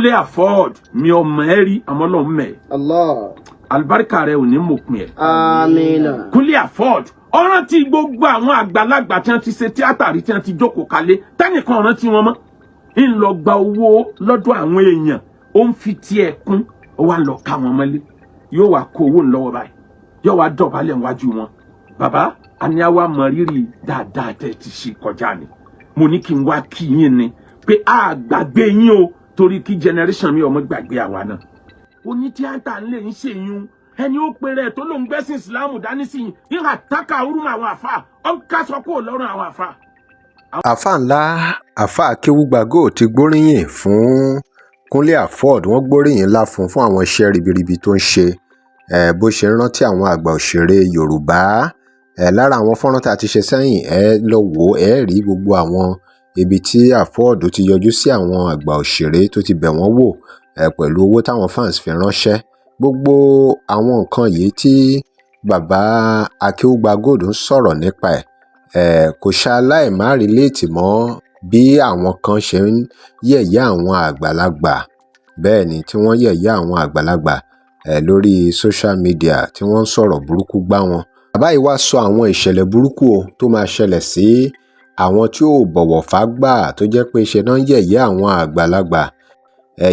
Kunle Afod mi ọmọ ẹ̀rí àmọ́lọ́ mẹ́. Allah. Àlùbáríkà rẹ̀ ò ní mòpin ẹ̀. Amina. Kunle Afod ọ̀ràn tí gbogbo àwọn àgbàlagbà tí wọ́n ti ṣe tíátà rí tí wọ́n ti jókòó kalẹ̀ tẹ́nìkan ọ̀ràn tí wọ́n mọ́. ń lọ gba owó lọ́dọ̀ àwọn èèyàn ó ń fi tiẹ̀ kún ó wá lọ ká wọn mọ́lé yóò wá kó owó ńlọ́wọ́ báyìí yóò wá dọ̀bálẹ̀ níwájú wọn. Bàbá àní àwa mọ rírì dáadáa tẹ́ ti ṣe kọjá ni mo ní kí n wá kí yín ni pé a gbàgbé yín o torí kí generation mi ọmọ gbàgbé àwa náà. Oní tíátà ń lè ń ṣèyún ẹni ó pèrè tó ló ń gbẹ́sìn ìsìlámù dání sí yìí nígbà tákà orúmọ àwọn àfà ó ń kásọ kó lọ́rùn àwọn àfà. àfà ńlá àfà Akeugbagold ti gbóríyìn fún Kunle Afod. Wọ́n gbóríyìn ńlá fún àwọn iṣẹ́ ribiribi tó ń ṣe bó ṣe ń rántí àwọn àgbà òṣèré Yorùbá. Lára àwọn fọ́nrán tá a ti ṣe sẹ́yìn lọ wò rí gbogbo àwọn ibi tí Afod ti yọjú sí àwọn àgbà òṣèré tó ti bẹ̀ wọ́n wò pẹ̀lú owó táwọn fans fi ránṣẹ́. Gbogbo àwọn nǹkan yìí tí bàbá Akeugbagold ń sọ̀rọ̀ nípa kò ṣaláì má relate mọ́ bí àwọn kan ṣe ń yẹ̀yẹ́ àwọn àgbàlagbà. Bẹ́ẹ̀ ni tí wọ́n yẹ̀yẹ́ àwọn àgbàlagbà lórí social media tí wọ́n ń sọ̀rọ̀ burúkú gbá wọn. Bàbá yìí wá sọ àwọn ìṣẹ̀lẹ̀ burúkú tó máa ṣẹlẹ̀ sí àwọn tí ò bọ̀wọ̀ fágbà tó jẹ́ pé ṣe náà ń yẹ̀yẹ́ àwọn àgbàlagbà.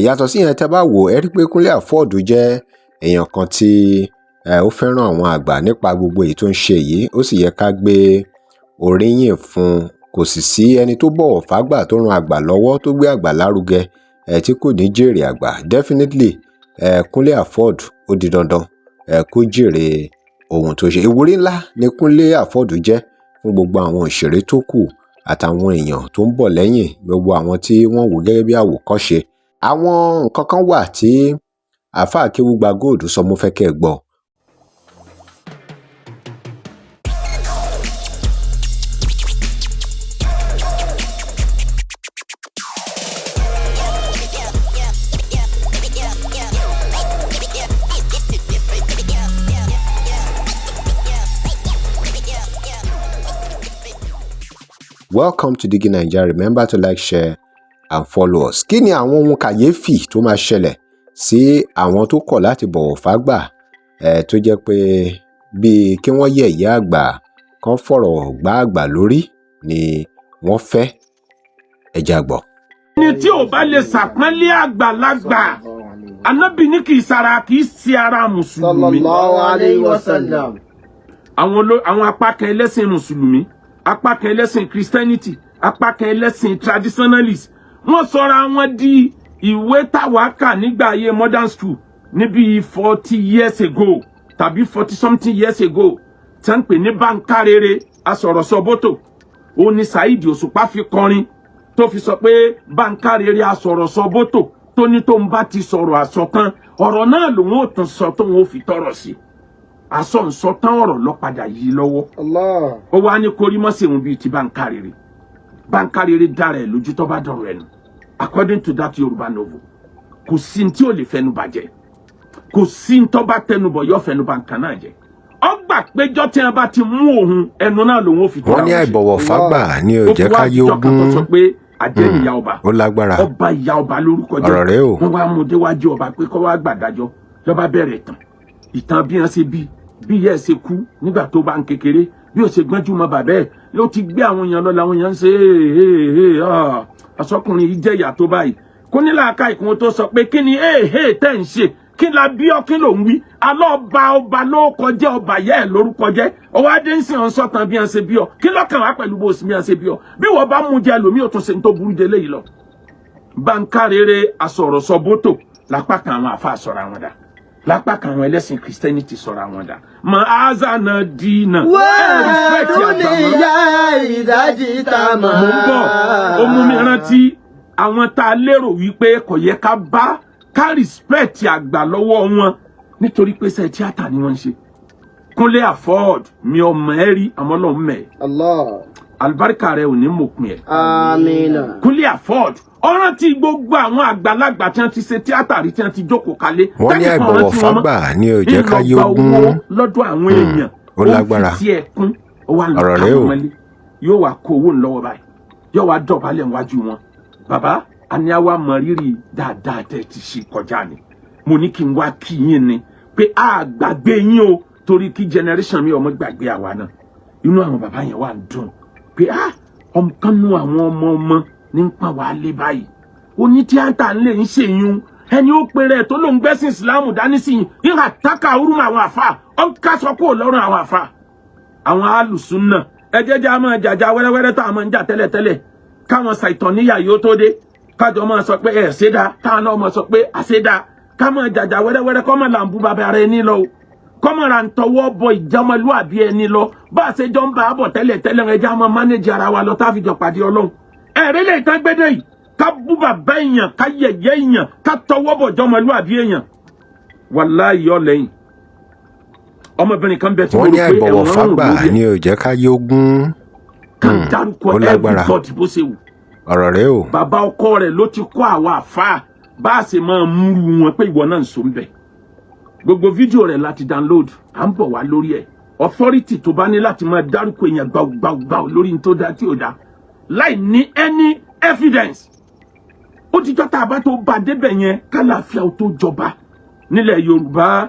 Yàtọ̀ sí yẹn tẹ́ bá wò rí pé Kunle Afod jẹ́ èèyàn kan tí ó fẹ́ràn àwọn àgbà nípa gbogbo èyí tó ń ṣe yìí ó sì yẹ ká gbé oríyìn fún. Kò sì sí ẹni tó bọ̀wọ̀ fágbà tó ran àgbà lọ́wọ́ tó gbé àgbà lárugẹ tí kò ní jèrè àgbà. Definitely Kunle Afod ó di dandan kó jèrè ohun tó ṣe. Ìwúrí ńlá ni Kunle Afod jẹ́ fún gbogbo àwọn òṣèré tó kù àtàwọn èèyàn tó ń bọ̀ lẹ́yìn gbogbo àwọn tí wọ́n wò gẹ́gẹ́ bí àwòkọ́ṣe. Àwọn nǹkan kan wà tí àfà Akeugbagold sọ mo fẹ́ kẹ́ ẹ gbọ́. Welcome to Digi Naija. Remember to like, share and follow us. Kí ni àwọn ohun kàyéfì tó máa ṣẹlẹ̀ sí àwọn tó kọ̀ láti bọ̀wọ̀ fágbà tó jẹ́ pé bíi kí wọ́n yẹ̀yẹ́ àgbà kan fọ̀rọ̀ gbá àgbà lórí ni wọ́n fẹ́? Ẹ já gbọ́. Ẹni tí ò bá lè ṣàpọ́nlé àgbàlagbà Ànábì ní kì í sara kì í ṣe ara mùsùlùmí. Sallallahu alayhi wa sallam. Àwọn apá kan ẹlẹ́sìn mùsùlùmí, apá kan ẹlẹ́sìn Christianity, apá kan ẹlẹ́sìn traditionalist wọ́n sọra wọn di ìwé táwa kà nígbà ayé modern school níbi 40 years ago tàbí 40 something years ago tí wọ́n pè ní Bánkárere asọ̀rọ̀sọ̀bọ́tò. Ó ní Saheed Osupa fi kọrin tó fi sọ pé Bánkárere asọ̀rọ̀sọ̀bọ́tò tó ní tó ń bá ti sọ̀rọ̀ àsọtán ọ̀rọ̀ náà lòun ò tún sọ tó ń fi tọrọ sí. Àsọ̀nsọ̀tán ọ̀rọ̀ ló padà yí lọ́wọ́. Allah. Ó wá ní korímọ́sẹ̀hún bíi ti Bánkárere. Bánkárere dára ẹ̀ lójú tó bá dọ̀rọ̀ ẹnu. According to that Yoruba novel, kò sí tí ó lè fẹnu bàjẹ́, kò sí tó bá tẹnu bọ̀ yóò fẹnu bà nǹkan náà jẹ́. Ó gbà péjọ tí wọ́n bá ti mú òun ẹnu náà lòun ò fi tọ́ra. Wọ́n ní àìbọ̀wọ̀ fágbà ní ó jẹ́ ká yógún. Àjẹ́ ìyá ọba. Ó lágbára. Ọba ìyá ọba lórúkọ jẹ́. Ọ̀rọ̀ rẹ̀ o. Wọ́n wá mú déwájú ọba pé kó wá gbàdájọ́. Lọ́ba bẹ̀rẹ̀ ìtàn bí wọ́n ṣe bí ìyá ẹ̀ ṣe kú nígbà tó bá ń kékeré bí ó ṣe gbọ́njú mọ́ bàbá ẹ̀ ló ti gbé àwọn èèyàn lọ làwọn èèyàn ń ṣe asọkùnrin yìí jẹ́ ìyá tó báyìí. Kó ní làákà ìkún tó sọ pé kí ni tẹ́ ń ṣe kí la bí ọ kí ló ń wí alọ́ ọba ló kọjá ọba yẹ́ ẹ̀ lórúkọ jẹ́ ọwọ́ adé ń sìn ọ́n sọ́tàn bí wọ́n ṣe bí ọ kí lọ́kàn wá pẹ̀lú bó sì bí wọ́n ṣe bí ọ bí wọ́n bá mú jẹ lómi ò tún ṣe ń tó burú délé yìí lọ. Bánkárere asọ̀rọ̀sọ̀bọ́tò lápá kan àwọn àfa sọ̀rọ̀ àwọn dà lápá kan àwọn ẹlẹ́sìn Christianity sọ̀rọ̀ àwọn dà mọ azana dínà. wẹ́ẹ̀dù ni ìyá ìdájí ta mọ́. mo ń bọ̀ ó mú mi rántí àwọn tá a lérò wípé kò yẹ ká respect àgbà lọ́wọ́ wọn nítorí pé ṣe tíátà ni wọ́n ń ṣe. Kunle Afod mi ọmọ ẹ̀rí àmọ́lọ́ mẹ́. Allah. Àlùbáríkà rẹ̀ ò ní mòpin ẹ̀. Amina. Kunle Afod ọ̀ràn tí gbogbo àwọn àgbàlagbà tí wọ́n ti ṣe tíátà rí tí wọ́n ti jókòó kalẹ̀. Wọ́n ní àìbọ̀wọ̀ fágbà ní ó jẹ́ ká yógún. Lọ́dọ̀ àwọn èèyàn ó lágbára. ó fi tiẹ̀ kún ó wà Ọ̀rọ̀ rẹ̀ o. yóò wá kó owó ńlọ́wọ́ báyìí yóò wá dọ̀bálẹ̀ níwájú wọn. Bàbá àní àwa mọ rírì dáadáa tẹ́ ti ṣe kọjá ni mo ní kí n wá kí yín ni pé a gbàgbé yín o torí kí generation mi ọmọ gbàgbé àwa náà inú àwọn bàbá yẹn wà ń dùn pé ọmọkànnú àwọn ọmọ ní ń pa wàá lé báyìí oní tíátà ń lè ń ṣèyún ẹni ó pèrè tó ló ń gbẹ́sìn ìsìláàmù dání sí yìí ń àtàkà orúmọ àwọn àfa ọ̀ká sọ kó lọ́rùn àwọn àfa àwọn alùsùn náà ẹjẹjẹ a máa jàjà wẹ́rẹ́wẹ́rẹ́ tá a máa ń jà tẹ́lẹ̀tẹ́lẹ̀ káwọn ṣàìtàn níyà yóò tó dé kájọ máa sọ pé ẹ̀ ṣéda káwọn náà máa sọ pé àṣéda ká máa jàjà wẹ́rẹ́wẹ́rẹ́ kọ́ máa là ń bú bàbá ara ẹni lọ o kọ́ máa ra ń tọwọ́ bọ ìjọmọlúàbí ẹni lọ bá a ṣe jọ ń bá a bọ̀ tẹ́lẹ̀tẹ́lẹ̀ ẹjẹ́ a máa mánéjì ara wa lọ tá a fi jọ pàdé ọlọ́run ẹ̀rí lè tán gbédè yìí ká bú bàbá èèyàn ká yẹ̀yẹ́ èèyàn ká tọwọ́ bọ̀ ìjọmọlúàbí èèyàn wàláhì ọlẹ́yìn ọmọbìnrin kan bẹ tí mo rò pé ẹ̀wọ̀n fàgbà ni ò jẹ́ ká yógún kan dárúkọ everybody bó ṣe wù ọ̀rọ̀ rẹ o. bàbá ọkọ rẹ̀ ló ti kọ́ àwa àfáà bá a ṣe máa múru wọn pé ìwọ náà ń so ń bẹ gbogbo fídíò rẹ̀ láti download à ń bọ̀ wá lórí ẹ̀ authority tó bá ní láti máa dárúkọ èèyàn gbàgbàgbà lórí ní tó dá tí ò dá láì ní any evidence ó ti jọ́ tá a bá tó bá débẹ̀ yẹn kálàáfíà ó tó jọba nílẹ̀ Yorùbá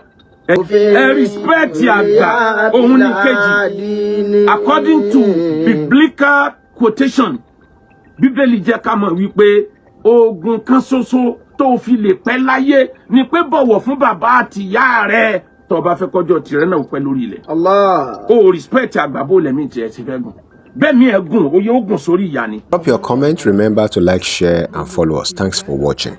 ẹ respect àgbà òun ní kejì according to biblical quotation bíbélì jẹ́ ká mọ̀ wípé oògùn kan ṣoṣo tó fi lè pẹ́ láyé ni pé bọ̀wọ̀ fún bàbá àti ìyá rẹ̀ tó bá fẹ́ kọjọ́ tìrẹ náà pẹ́ lórí ilẹ̀. o respect àgbà bó lẹ́mí tiẹ̀ ti fẹ́ gùn bẹ́ẹ̀ mi ẹ̀ gùn ó yẹ ó gùn sórí ìyá ni. Drop your comment, remember to like, share and follow us. Thanks for watching.